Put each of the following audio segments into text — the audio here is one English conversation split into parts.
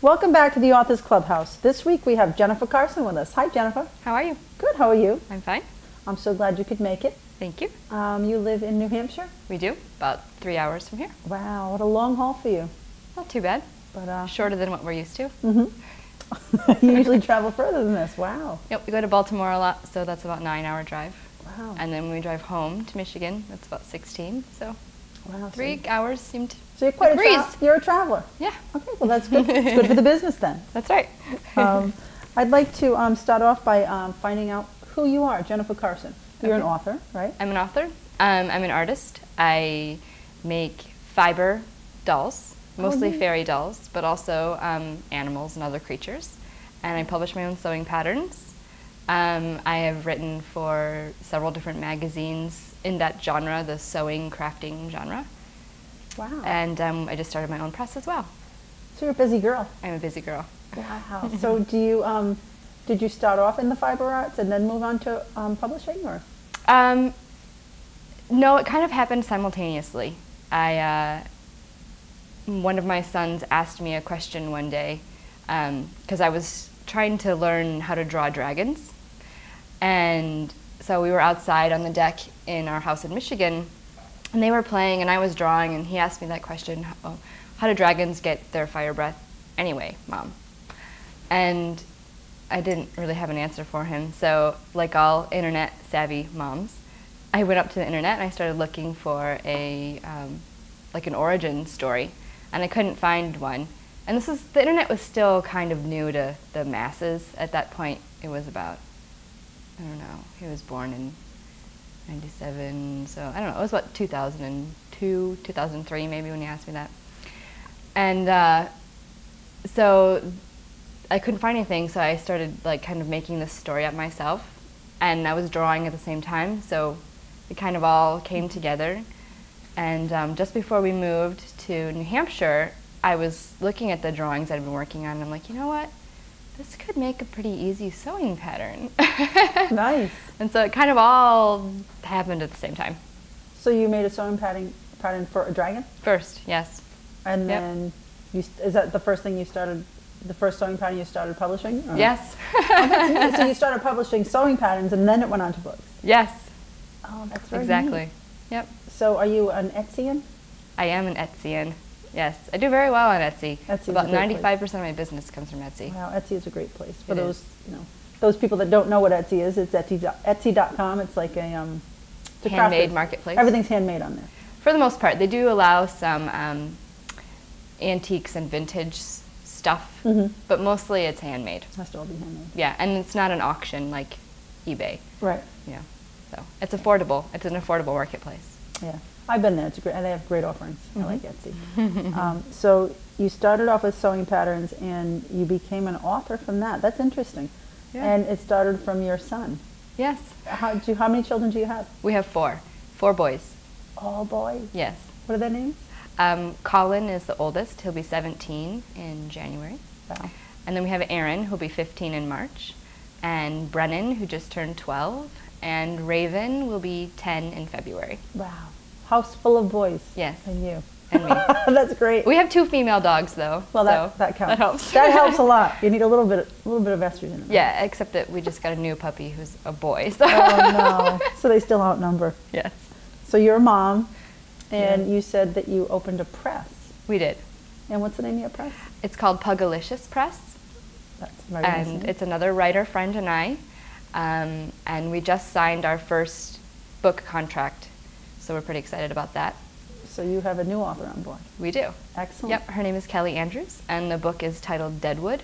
Welcome back to the Authors Clubhouse. This week we have Jennifer Carson with us. Hi, Jennifer. How are you? Good. How are you? I'm fine. I'm so glad you could make it. Thank you. You live in New Hampshire? We do. About 3 hours from here. Wow, what a long haul for you. Not too bad. But shorter than what we're used to. Mm-hmm. You usually travel further than this. Wow. Yep, we go to Baltimore a lot, so that's about a 9-hour drive. Wow. And then when we drive home to Michigan, that's about 16. So wow, 3 hours seemed so you're quite breeze. You're a traveler. Yeah. Okay, well that's good. It's good for the business then. That's right. I'd like to start off by finding out who you are, Jennifer Carson. You're an author, right? I'm an author. I'm an artist. I make fiber dolls, mostly fairy dolls, but also animals and other creatures. And I publish my own sewing patterns. I have written for several different magazines in that genre, the sewing, crafting genre. Wow. And I just started my own press as well. So you're a busy girl. I'm a busy girl. Wow. So do you, did you start off in the fiber arts and then move on to publishing, or? No, it kind of happened simultaneously. One of my sons asked me a question one day, because I was trying to learn how to draw dragons. And so we were outside on the deck in our house in Michigan, and they were playing and I was drawing, and he asked me that question, how do dragons get their fire breath anyway, Mom? And I didn't really have an answer for him, so like all internet savvy moms, I went up to the internet and I started looking for like an origin story, and I couldn't find one. And the internet was still kind of new to the masses at that point. It was about, I don't know, he was born in 97, so I don't know, it was about 2002, 2003 maybe when he asked me that. And so I couldn't find anything, so I started like kind of making this story up myself, and I was drawing at the same time, so it kind of all came together. And just before we moved to New Hampshire, I was looking at the drawings I'd been working on, and I'm like, you know what? This could make a pretty easy sewing pattern. Nice. And so it kind of all happened at the same time. So you made a sewing pattern for a dragon? First, yes. And then, is that the first thing you started, the first sewing pattern you started publishing? Or? Yes. Oh, so you started publishing sewing patterns and then it went on to books? Yes. Oh, that's very exactly. neat. Yep. So are you an Etsyan? I am an Etsyan. Yes, I do very well on Etsy. Etsy's about 95% of my business comes from Etsy. Wow, Etsy is a great place for those people that don't know what Etsy is. It's Etsy.com. It's like a handmade marketplace. Everything's handmade on there. For the most part, they do allow some antiques and vintage stuff, but mostly it's handmade. It has to all be handmade. Yeah, and it's not an auction like eBay. Right. Yeah, so it's affordable. It's an affordable marketplace. Yeah. I've been there. It's great. They have great offerings. I like Etsy. So you started off with sewing patterns, and you became an author from that. That's interesting. Yeah. And it started from your son. Yes. How many children do you have? We have 4 boys. All boys? Yes. What are their names? Colin is the oldest. He'll be 17 in January. Wow. And then we have Aaron, who'll be 15 in March, and Brennan, who just turned 12, and Raven will be 10 in February. Wow. House full of boys. Yes. And you. And me. That's great. We have 2 female dogs, though. Well, so that counts. That helps. That helps a lot. You need a little bit of estrogen. Yeah, except that we just got a new puppy who's a boy. So. Oh no! So they still outnumber. Yes. So you're a mom, and you said that you opened a press. We did. And what's the name of your press? It's called Pugalicious Press. That's very nice. And it's another writer friend and I, and we just signed our first book contract. So we're pretty excited about that. So you have a new author on board. We do. Excellent. Yep, her name is Kelly Andrews, and the book is titled Deadwood.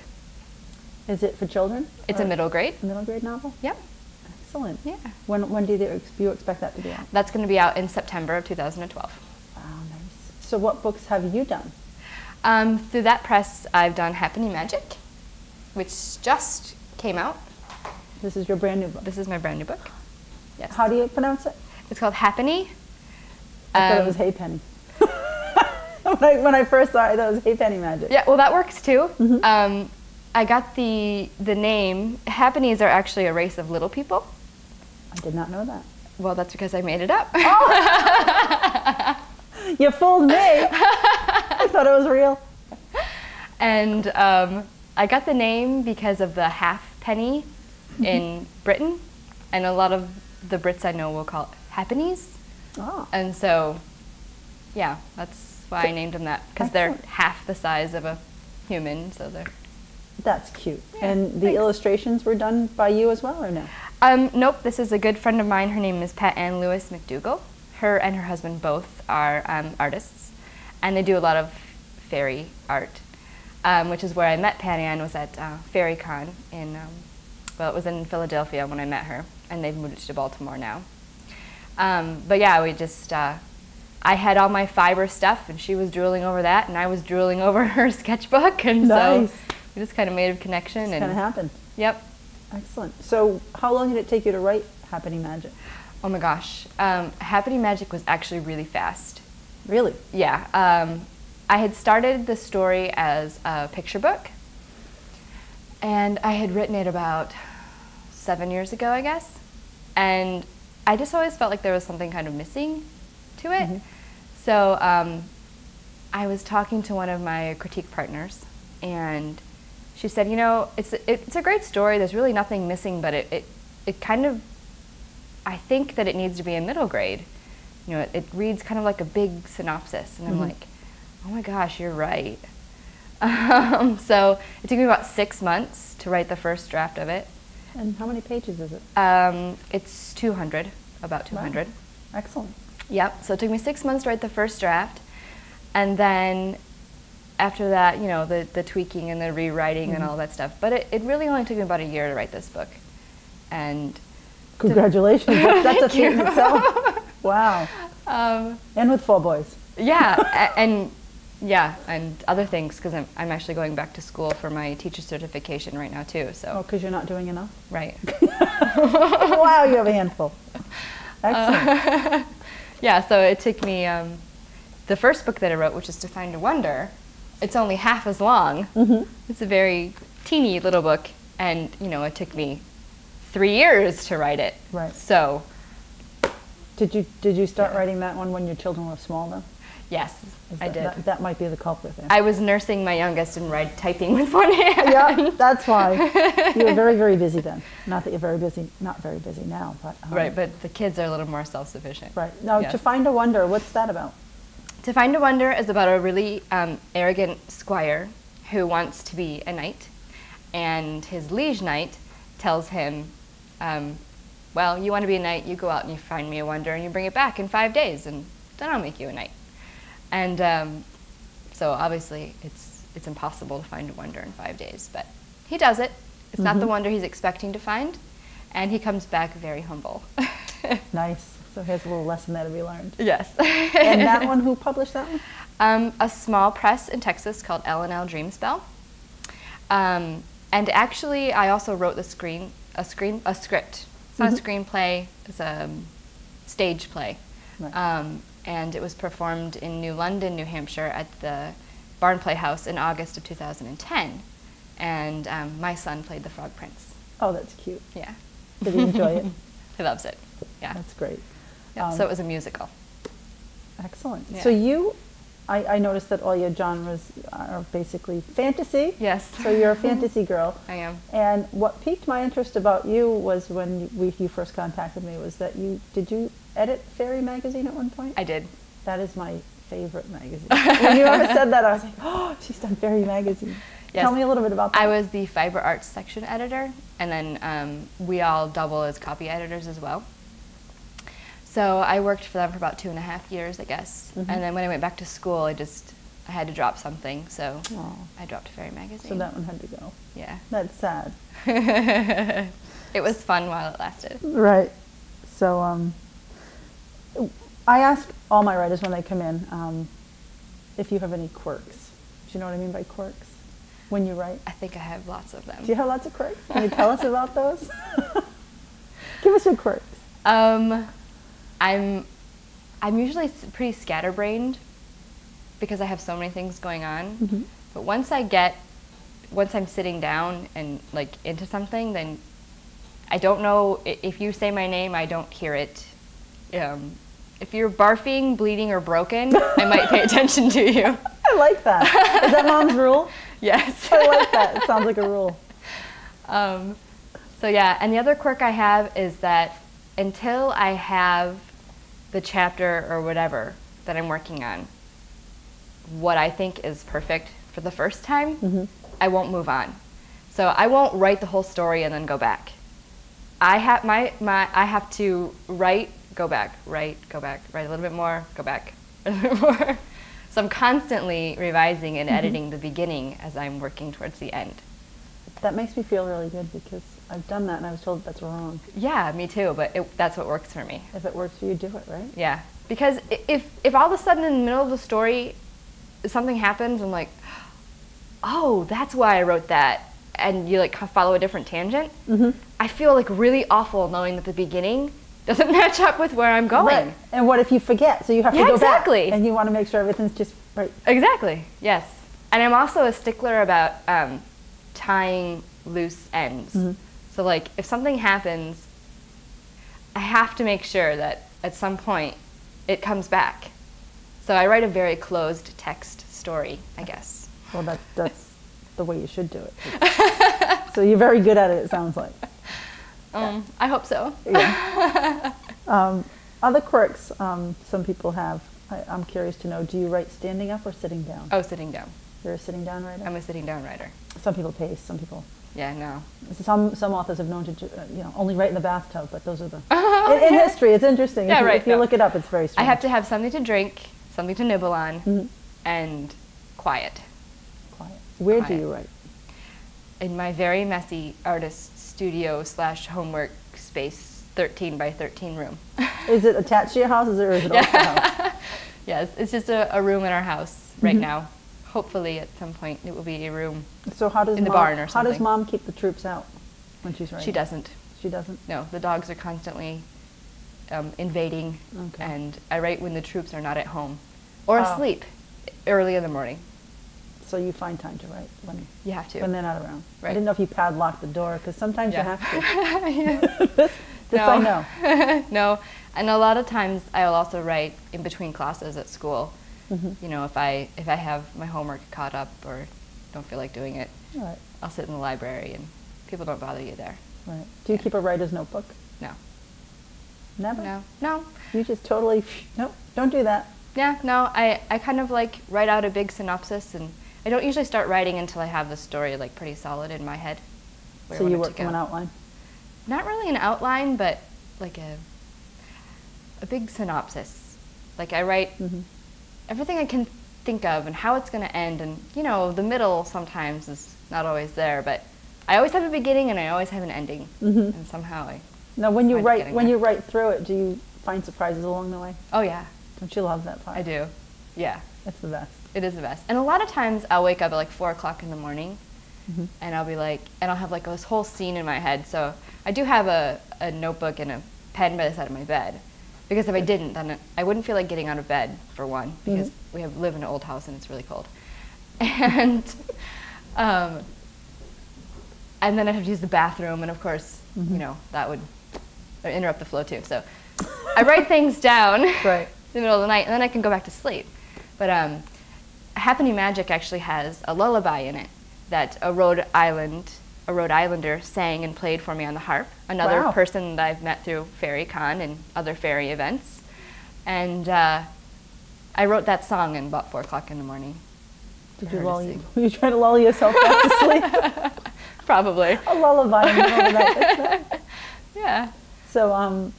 Is it for children? It's a middle grade. A middle grade novel? Yep. Excellent. Yeah. When do you expect that to be out? That's going to be out in September of 2012. Wow, nice. So what books have you done? Through that press, I've done Happening Magic, which just came out. This is your brand new book? This is my brand new book. Yes. How do you pronounce it? It's called Happeny. I thought it was Haypenny. When I first saw it, that was Haypenny Magic. Yeah, well, that works too. I got the name. Happenies are actually a race of little people. I did not know that. Well, that's because I made it up. Oh. You fooled me. I thought it was real. And I got the name because of the halfpenny in Britain, and a lot of the Brits I know will call it happennies. Oh. And so, yeah, that's why I named them that, because they're half the size of a human, so they're... That's cute. Yeah, and the thanks. illustrations were done by you as well, or no? Nope, this is a good friend of mine. Her name is Pat Ann Lewis McDougall. Her and her husband both are artists, and they do a lot of fairy art, which is where I met Pat Ann, was at FairyCon in, well, it was in Philadelphia when I met her, and they've moved to Baltimore now. But yeah, we just, I had all my fiber stuff, and she was drooling over that, and I was drooling over her sketchbook, and Nice. so we just kind of made a connection. Just and kind of happened. Yep. Excellent. So how long did it take you to write Happening Magic? Oh my gosh. Happening Magic was actually really fast. Really? Yeah. I had started the story as a picture book, and I had written it about 7 years ago, I guess. And I just always felt like there was something kind of missing to it. Mm-hmm. So I was talking to one of my critique partners, and she said, you know, it's a great story. There's really nothing missing, but it kind of, I think that it needs to be in middle grade. You know, it reads kind of like a big synopsis, and I'm like, oh my gosh, you're right. So it took me about 6 months to write the first draft of it. And how many pages is it? It's 200, about 200. Wow. Excellent. Yep, so it took me 6 months to write the first draft, and then after that, you know, the tweaking and the rewriting and all that stuff. But it really only took me about a year to write this book. And congratulations. That's a feat in itself. Wow. And with 4 boys. Yeah, and other things, because I'm actually going back to school for my teacher certification right now too. So. Oh, because you're not doing enough? Right. Wow, you have a handful. Excellent. Yeah, so it took me, the first book that I wrote, which is To Find a Wonder, it's only half as long. It's a very teeny little book, and you know, it took me 3 years to write it. Right. So. Did you start writing that one when your children were small, though? Yes, I did. That might be the culprit there. I was nursing my youngest and typing with one hand. Yeah, that's why. You were very, very busy then. Not that you're very busy, not very busy now, but. Right, but the kids are a little more self-sufficient. Right. Now, Yes. To Find a Wonder, what's that about? To Find a Wonder is about a really arrogant squire who wants to be a knight, and his liege knight tells him, well, you want to be a knight, you go out and you find me a wonder and you bring it back in 5 days, and then I'll make you a knight. And so obviously it's impossible to find a wonder in 5 days, but he does it. It's not the wonder he's expecting to find, and he comes back very humble. Nice. So here's a little lesson there to be learned. Yes. And that one, who published that one? A small press in Texas called L&L Dreamspell. And actually, I also wrote a script. It's not a screenplay, it's a stage play. Right. And it was performed in New London, New Hampshire at the Barn Playhouse in August of 2010. And my son played the Frog Prince. Oh, that's cute. Yeah. Did he enjoy it? He loves it. Yeah. That's great. Yeah, so it was a musical. Excellent. Yeah. So I noticed that all your genres are basically fantasy. Yes. So you're a fantasy girl. I am. And what piqued my interest about you was when you first contacted me was that did you edit Fairy magazine at one point? I did. That is my favorite magazine. When you ever said that, I was like, oh, she's done Fairy magazine. Yes. Tell me a little bit about that. I was the fiber arts section editor, and then we all double as copy editors as well. So I worked for them for about 2.5 years, I guess. And then when I went back to school, I had to drop something, so I dropped Fairy magazine. So that one had to go. Yeah. That's sad. It was fun while it lasted. Right. So I ask all my writers when they come in if you have any quirks. Do you know what I mean by quirks? When you write? I think I have lots of them. Do you have lots of quirks? Can you tell us about those? Give us your quirks. I'm usually pretty scatterbrained because I have so many things going on. But once I'm sitting down and like into something, then I don't know if you say my name, I don't hear it. If you're barfing, bleeding, or broken, I might pay attention to you. I like that. Is that Mom's rule? Yes. I like that. It sounds like a rule. So yeah, and the other quirk I have is that until I have the chapter or whatever that I'm working on, what I think is perfect for the first time, I won't move on. So I won't write the whole story and then go back. I have to write, go back, write a little bit more, go back, a little bit more. So I'm constantly revising and editing the beginning as I'm working towards the end. That makes me feel really good because I've done that and I was told that's wrong. Yeah, me too, but that's what works for me. If it works for you, do it, right? Yeah, because if all of a sudden in the middle of the story something happens, I'm like, oh, that's why I wrote that, and you like follow a different tangent, I feel like really awful knowing that the beginning doesn't match up with where I'm going. Right. And what if you forget? So you have to go back. And you want to make sure everything's just right. Exactly, yes. And I'm also a stickler about tying loose ends. So like if something happens, I have to make sure that at some point it comes back. So I write a very closed text story, I guess. Well, that's the way you should do it. So you're very good at it sounds like. I hope so. Yeah. Other quirks some people have, I'm curious to know, do you write standing up or sitting down? Oh, sitting down. You're a sitting down writer? I'm a sitting down writer. Some people pace, some people... Yeah, no. Some authors have known to only write in the bathtub, but those are the... in history, it's interesting. Yeah, if you look it up, it's very strange. I have to have something to drink, something to nibble on, and quiet. Quiet. Where do you write? In my very messy artist studio / homework space, 13 by 13 room. Is it attached to your house or is it off the house? Yes, it's just a room in our house right now. Hopefully at some point it will be a room so how does in the barn or something. How does Mom keep the troops out when she's writing? She doesn't. She doesn't? No, the dogs are constantly invading, and I write when the troops are not at home or asleep early in the morning. So you find time to write when you have to. When they're not around. Right. I didn't know if you padlocked the door because sometimes you have to. this no. I know. No, and a lot of times I'll also write in between classes at school. You know, if I have my homework caught up or don't feel like doing it, I'll sit in the library and people don't bother you there. Right. Do you keep a writer's notebook? No. Never? No. You just totally, nope, don't do that. Yeah, no, I kind of like write out a big synopsis, and I don't usually start writing until I have the story like pretty solid in my head. So you work from an outline? Not really an outline, but like a big synopsis. Like I write everything I can think of and how it's going to end, and you know, the middle sometimes is not always there, but I always have a beginning and I always have an ending, and somehow I. Now, when you write through it, do you find surprises along the way? Oh yeah. Don't you love that part? I do. Yeah. It's the best. It is the best. And a lot of times I'll wake up at like 4 o'clock in the morning, and I'll be like, and I'll have like this whole scene in my head. So I do have a notebook and a pen by the side of my bed. Because if I didn't, then I wouldn't feel like getting out of bed, for one, because we live in an old house and it's really cold. And then I'd have to use the bathroom, and of course, you know, that would interrupt the flow too. So I write things down in the middle of the night, and then I can go back to sleep. But Happening Magic actually has a lullaby in it that a Rhode Islander sang and played for me on the harp. Another person that I've met through Fairy Con and other fairy events. And I wrote that song at about 4 o'clock in the morning. Were you trying to lull yourself back to sleep? Probably. A lullaby in the middle of that. Yeah. So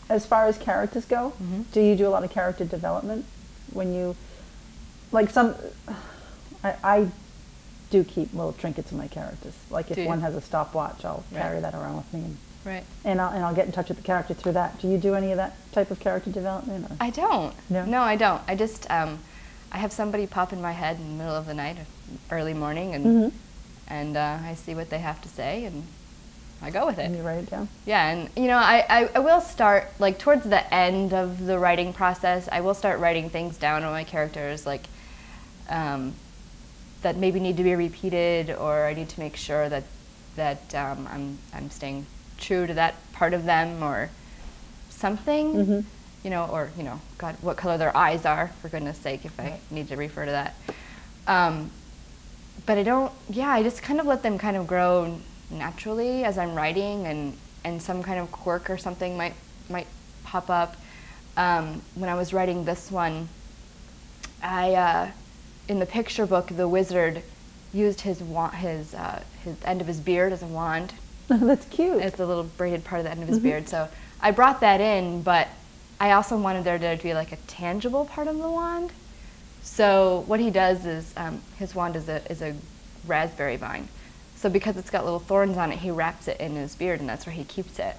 as far as characters go, do you do a lot of character development? When you, like I do keep little trinkets of my characters. Like if one has a stopwatch, I'll carry that around with me. And I'll get in touch with the character through that. Do you do any of that type of character development? Or? I don't. No, I don't. I just, I have somebody pop in my head in the middle of the night, early morning, and I see what they have to say, and I go with it. And you write it down? Yeah, and you know, I will start, like towards the end of the writing process, I will start writing things down on my characters, like that maybe need to be repeated, or I need to make sure that I'm staying true to that part of them, or something, you know, or you know, God, what color their eyes are, for goodness sake, if I need to refer to that. but I don't, yeah, I just kind of let them kind of grow naturally as I'm writing, and some kind of quirk or something might pop up. When I was writing this one, in the picture book, the wizard used his end of his beard as a wand. That's cute. It's the little braided part of the end of his beard. So I brought that in, but I also wanted there to be like a tangible part of the wand. So what he does is, his wand is a raspberry vine. So because it's got little thorns on it, he wraps it in his beard, and that's where he keeps it.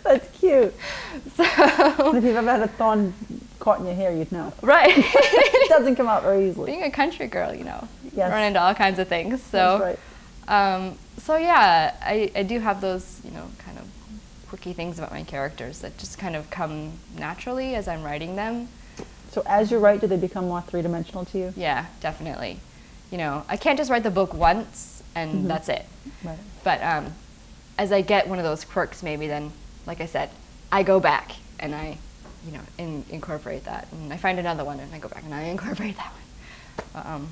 That's cute. So if you've ever had a thorn caught in your hair, you'd know. Right. It doesn't come out very easily. Being a country girl, you know, yes. run into all kinds of things. So, that's right. So yeah, I do have those, you know, kind of quirky things about my characters that just kind of come naturally as I'm writing them. So as you write, do they become more three-dimensional to you? Yeah, definitely. You know, I can't just write the book once and that's it. Right. But as I get one of those quirks, maybe then, like I said, I go back and I, you know, incorporate that. And I find another one and I go back and I incorporate that one.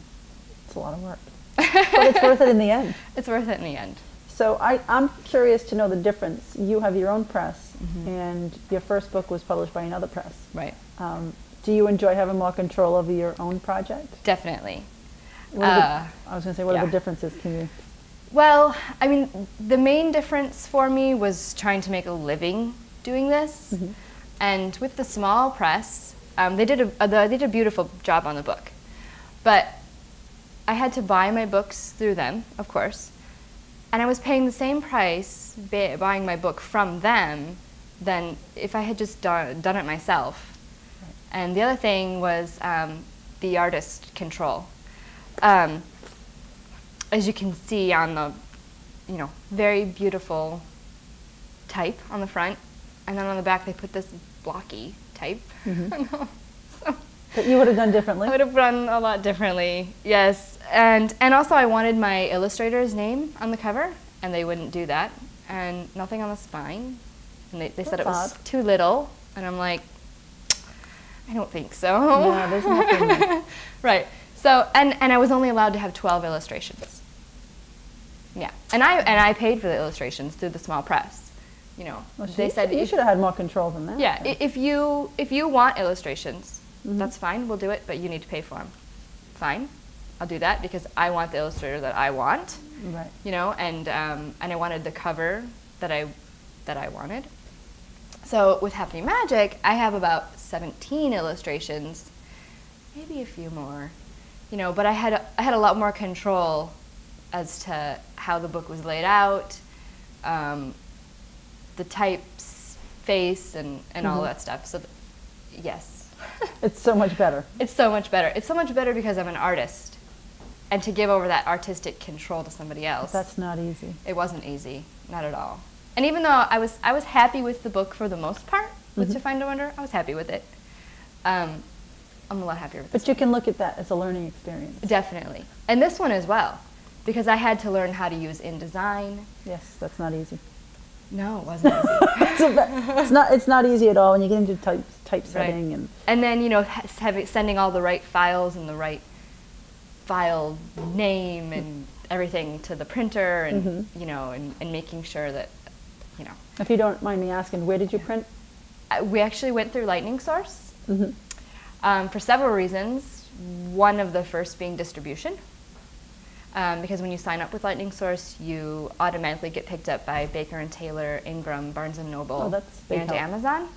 It's a lot of work. But it's worth it in the end. It's worth it in the end. So I'm curious to know the difference. You have your own press, and your first book was published by another press. Right. Do you enjoy having more control over your own project? Definitely. I was going to say, what yeah. are the differences? Can you? Well, I mean, the main difference for me was trying to make a living doing this. And with the small press, they did a beautiful job on the book. But I had to buy my books through them, of course. And I was paying the same price buying my book from them than if I had just done it myself. Right. And the other thing was the artist control. As you can see on the, you know, very beautiful type on the front, and then on the back they put this blocky type. So that you would have done differently? I would have done a lot differently, yes. And also I wanted my illustrator's name on the cover, and they wouldn't do that, and nothing on the spine. And they said it was too little, and I'm like, I don't think so. Yeah, there's nothing there. Right. So, and I was only allowed to have 12 illustrations. Yeah, and I paid for the illustrations through the small press. You know, well, they said you should have had more control than that. Yeah, if you want illustrations, that's fine. We'll do it, but you need to pay for them. Fine, I'll do that because I want the illustrator that I want. Right. You know, and I wanted the cover that I wanted. So with Happening Magic, I have about 17 illustrations, maybe a few more. You know, but I had a lot more control as to how the book was laid out, the type's face, and all that stuff. So, yes. It's so much better. It's so much better. It's so much better because I'm an artist, and to give over that artistic control to somebody else. That's not easy. It wasn't easy, not at all. And even though I was happy with the book for the most part, with To Find a Wonder, I was happy with it. I'm a lot happier with it. But you can look at that as a learning experience. Definitely. And this one as well, because I had to learn how to use InDesign. Yes, that's not easy. No, it wasn't easy. It's not easy at all when you get into typesetting. Right. And then, you know, sending all the right files and the right file name and everything to the printer, and you know, and making sure that, you know. If you don't mind me asking, where did you print? We actually went through Lightning Source. For several reasons, one of the first being distribution, because when you sign up with Lightning Source, you automatically get picked up by Baker & Taylor, Ingram, Barnes & Noble, and help. Amazon.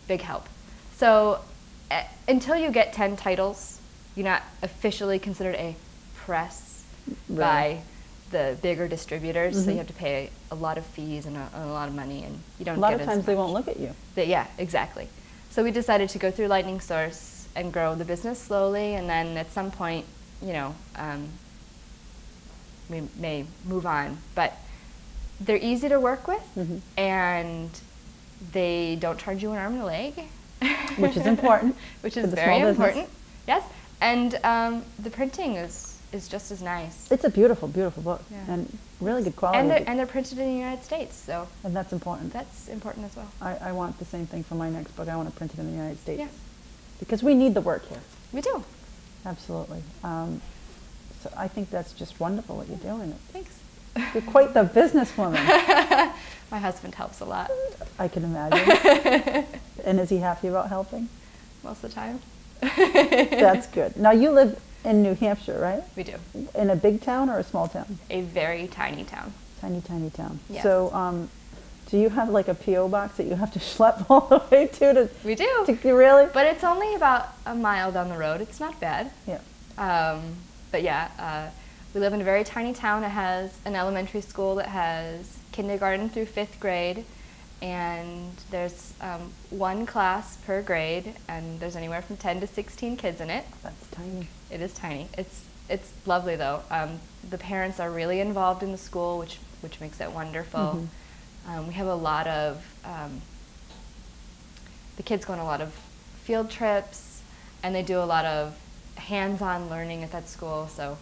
Big help. So until you get 10 titles, you're not officially considered a press by the bigger distributors, so you have to pay a lot of fees and a lot of money, and you don't get as much. A lot of times they won't look at you. Yeah, exactly. So we decided to go through Lightning Source and grow the business slowly, and then at some point, you know, we may move on. But they're easy to work with, and they don't charge you an arm and a leg. Which is important. Which is very important. Yes, and the printing is just as nice. It's a beautiful, beautiful book, and really good quality. And they're printed in the United States, so. And that's important. That's important as well. I want the same thing for my next book. I want to print it in the United States. Yeah. Because we need the work here. We do. Absolutely. So I think that's just wonderful what you're doing. Thanks. You're quite the businesswoman. My husband helps a lot. I can imagine. And is he happy about helping? Most of the time. That's good. Now you live in New Hampshire, right? We do. In a big town or a small town? A very tiny town. Tiny, tiny town. Yes. So do you have like a P.O. box that you have to schlep all the way to? We do. Really? But it's only about a mile down the road. It's not bad. Yeah. But yeah, we live in a very tiny town. It has an elementary school that has kindergarten through 5th grade, and there's one class per grade, and there's anywhere from 10 to 16 kids in it. That's tiny. It is tiny. It's lovely though. The parents are really involved in the school, which makes it wonderful. We have a lot of the kids go on a lot of field trips, and they do a lot of hands-on learning at that school, so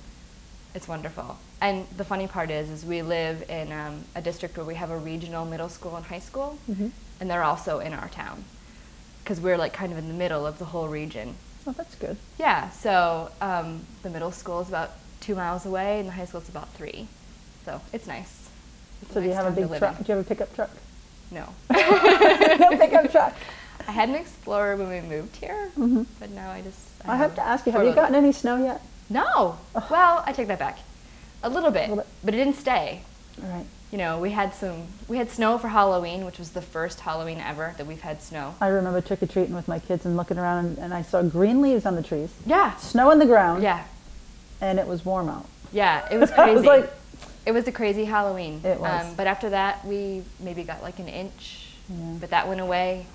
it's wonderful. And the funny part is we live in a district where we have a regional middle school and high school, and they're also in our town, because we're like kind of in the middle of the whole region. Oh, that's good. Yeah, so the middle school is about 2 miles away, and the high school is about 3. So it's nice. So do you have a big truck? Do you have a pickup truck? No. No pickup truck. I had an Explorer when we moved here, but now I have to ask you, have you gotten any snow yet? No. Well, I take that back. A little bit, but it didn't stay. All right. You know, we had snow for Halloween, which was the first Halloween ever that we've had snow. I remember trick-or-treating with my kids and looking around, and I saw green leaves on the trees. Yeah. Snow on the ground. Yeah. And it was warm out. Yeah, it was crazy. It was like, it was a crazy Halloween. It was. But after that, we maybe got like an inch, but that went away.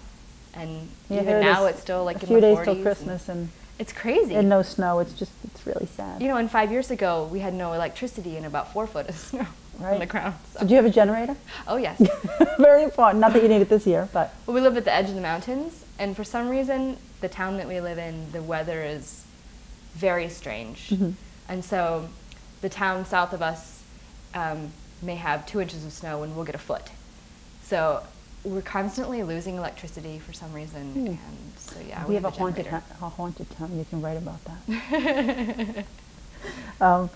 And even now it's still like in the 40s. A few days till Christmas, and it's crazy. And no snow. It's really sad. You know, and 5 years ago, we had no electricity and about 4 foot of snow on the ground. So. Did you have a generator? Oh, yes. Very important. Not that you need it this year, but. Well, we live at the edge of the mountains, and for some reason, the town that we live in, the weather is very strange. And so the town south of us may have 2 inches of snow, and we'll get a foot. So we're constantly losing electricity for some reason, and so yeah, we have a haunted town. You can write about that.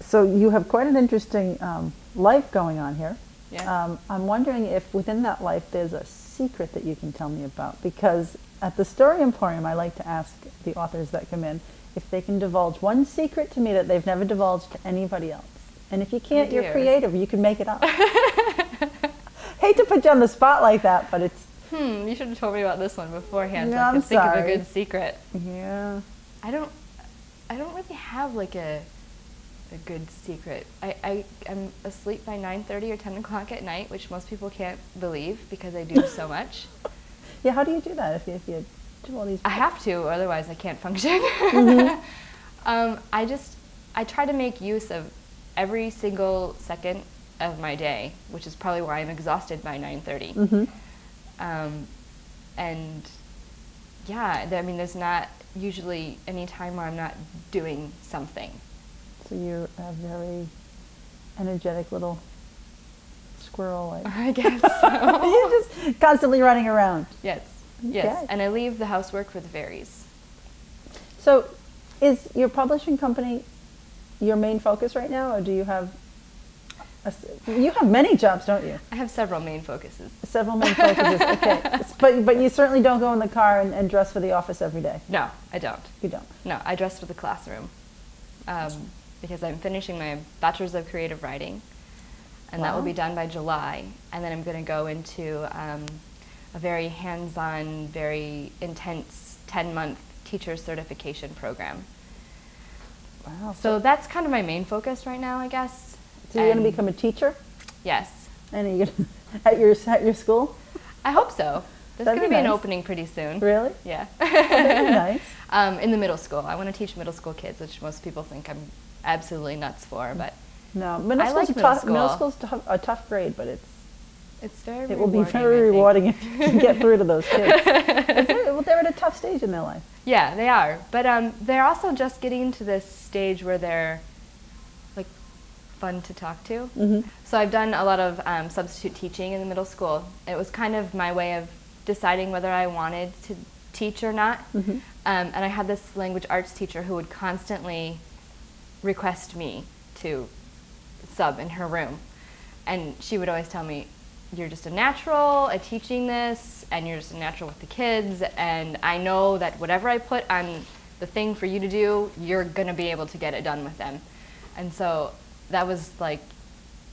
So you have quite an interesting life going on here. Yeah. I'm wondering if within that life there's a secret that you can tell me about, because at the Story Emporium I like to ask the authors that come in if they can divulge one secret to me that they've never divulged to anybody else. And if you can't, you're creative. You can make it up. Hate to put you on the spot like that, but it's... You should have told me about this one beforehand, no, so I could think of a sorry. good secret. Yeah. I don't really have like a good secret. I'm asleep by 9:30 or 10 o'clock at night, which most people can't believe because I do so much. Yeah, how do you do that if you do all these... I have to, otherwise I can't function. I try to make use of every single second of my day, which is probably why I'm exhausted by 9:30. And yeah, I mean, there's not usually any time where I'm not doing something. So you're a very energetic little squirrel. I guess so. You're just constantly running around. Yes, okay. yes. And I leave the housework for the fairies. So is your publishing company your main focus right now, or do you have... You have many jobs, don't you? I have several main focuses. Several main focuses, okay. But you certainly don't go in the car and dress for the office every day. No, I don't. You don't? No, I dress for the classroom because I'm finishing my Bachelor's of Creative Writing, and that will be done by July. And then I'm going to go into a very hands-on, very intense 10-month teacher certification program. Wow. So that's kind of my main focus right now, I guess. So you're going to become a teacher? Yes. And are you gonna, at your school? I hope so. There's going to be an opening pretty soon. Really? Yeah. Very nice. In the middle school. I want to teach middle school kids, which most people think I'm absolutely nuts for, but no, middle school's a tough grade, but it's very it will be very rewarding if you can get through to those kids. They're at a tough stage in their life. Yeah, they are. But they're also just getting to this stage where they're like fun to talk to. So I've done a lot of substitute teaching in the middle school. It was kind of my way of deciding whether I wanted to teach or not. And I had this language arts teacher who would constantly request me to sub in her room. And she would always tell me, you're just a natural at teaching this, and you're just a natural with the kids, and I know that whatever I put on the thing for you to do, you're going to be able to get it done with them. And so that was like,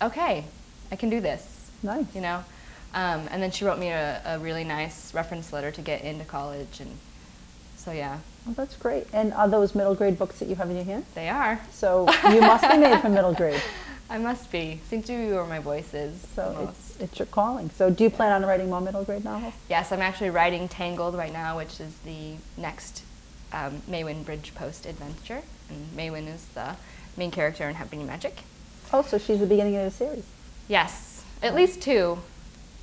okay, I can do this. Nice. You know? And then she wrote me a really nice reference letter to get into college, and so yeah. Well, that's great. And are those middle grade books that you have in your hand? They are. So you must be made for middle grade. I must be. Seems to be where my voice is. So it's your calling. So do you plan on writing more middle grade novels? Yes, I'm actually writing Tangled right now, which is the next Maywin Bridge Post adventure. And Maywin is the main character in Happening Magic. Oh, so she's the beginning of the series. Yes, at least 2,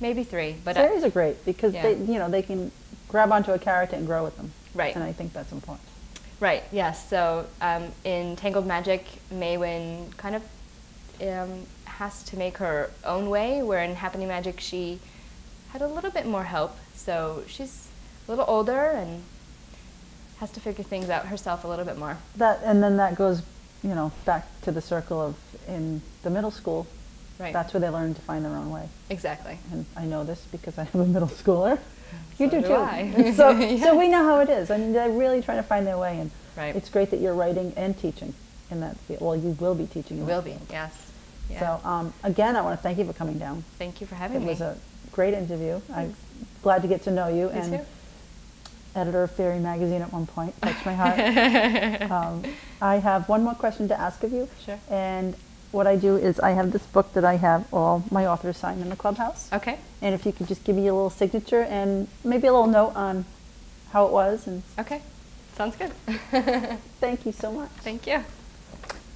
maybe 3. But series are great because yeah. they can grab onto a character and grow with them. Right. And I think that's important. Right. Yes. So in Tangled Magic, Maywin kind of has to make her own way, where in Happening Magic she had a little bit more help. So she's a little older and has to figure things out herself a little bit more. And then that goes, back to the circle of in the middle school. Right. That's where they learn to find their own way. Exactly. And I know this because I have a middle schooler. You So do too. I. So, Yes. so we know how it is. I mean, they're really trying to find their way, and Right. it's great that you're writing and teaching in that field. Well, you will be teaching. in Will that be. field. Yes. Yeah. So again, I want to thank you for coming down. Thank you for having It me. was a great interview. I'm glad to get to know you. Me and too. editor of Fairy Magazine at one point. Touched my heart. I have one more question to ask of you. Sure. And what I do is I have this book that I have all my authors sign in the Clubhouse. Okay. And if you could just give me a little signature and maybe a little note on how it was. And Okay. Sounds good. thank you so much. Thank you.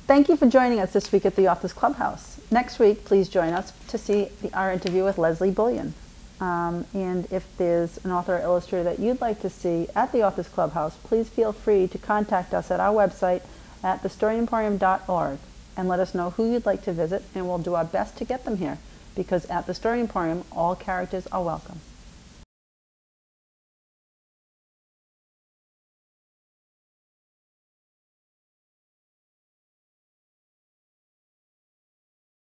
Thank you for joining us this week at the Authors Clubhouse. Next week, please join us to see our interview with Leslie Bullion. And if there's an author or illustrator that you'd like to see at the Authors Clubhouse, please feel free to contact us at our website at thestoryemporium.org and let us know who you'd like to visit, and we'll do our best to get them here, because at the Story Emporium, all characters are welcome.